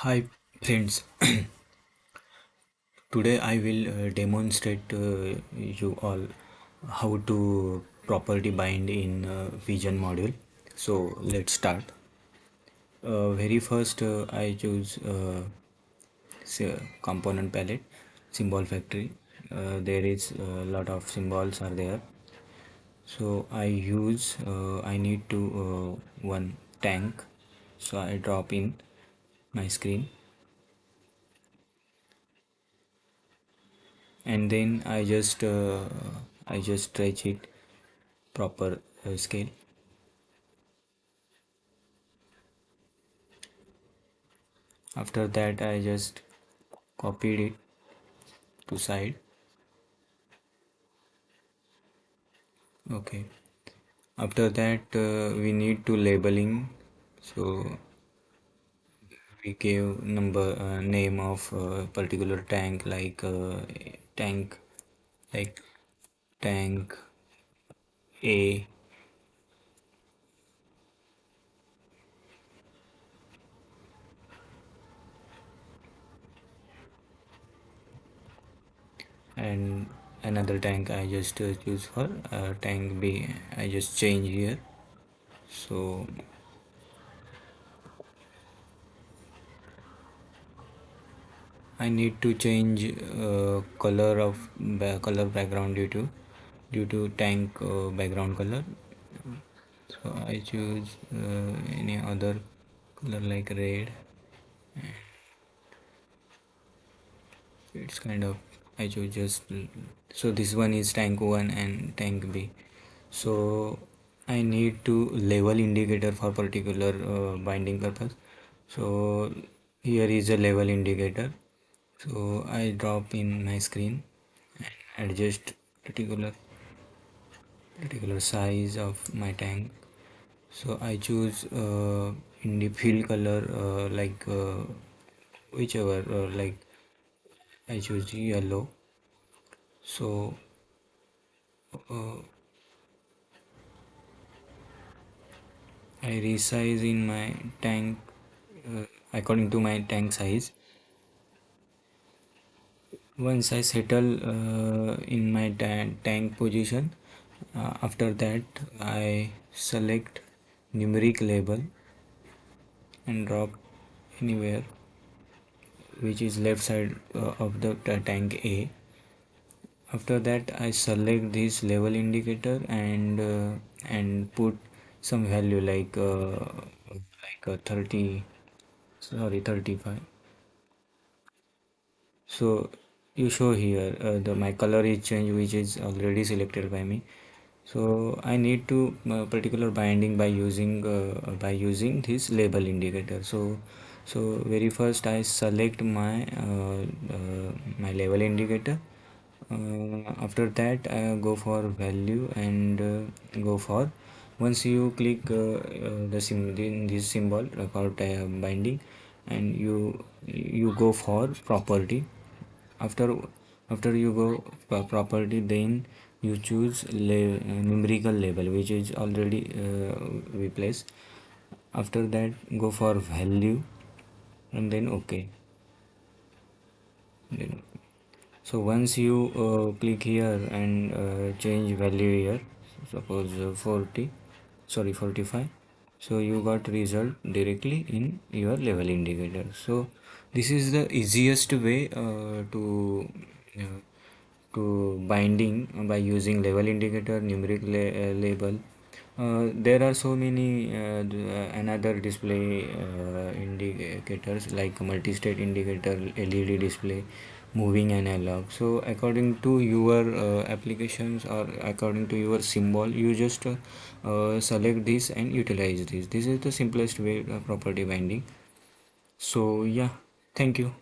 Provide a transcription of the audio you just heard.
Hi friends, today I will demonstrate you all how to properly bind in Vision module. So let's start. Very first I choose component palette, symbol factory. There is a lot of symbols are there. So I need to one tank. So I drop in my screen and then I just stretch it proper scale. After that I just copied it to side. Okay, after that we need to labeling. So we gave number name of particular tank tank like tank A, and another tank I just choose for tank B. I just change here. So I need to change color of color background due to tank background color. So I choose any other color like red. It's kind of I choose just so this one is tank 1 and tank B. So I need to level indicator for particular binding purpose. So here is a level indicator. So I drop in my screen and adjust particular particular size of my tank. So I choose in the fill color whichever like I choose yellow. So uh, I resize in my tank according to my tank size. Once I settle in my tank position, after that I select numeric label and drop anywhere which is left side of the tank A. After that I select this level indicator and put some value like 30, sorry 35. So you show here the my color is changed, which is already selected by me. So I need to particular binding by using this label indicator. So very first I select my label indicator. After that I go for value and go for once you click in this symbol called binding, and you go for property. After after you go property, then you choose numerical label, which is already we place. After that go for value and then okay. Then so once you click here and change value here, suppose 40, sorry 45, so you got result directly in your level indicator. So this is the easiest way uh, to binding by using level indicator, numeric label. There are so many another display indicators like multi-state indicator, LED display, moving analog. So according to your applications or according to your symbol, you just select this and utilize this. This is the simplest way property binding. So yeah, thank you.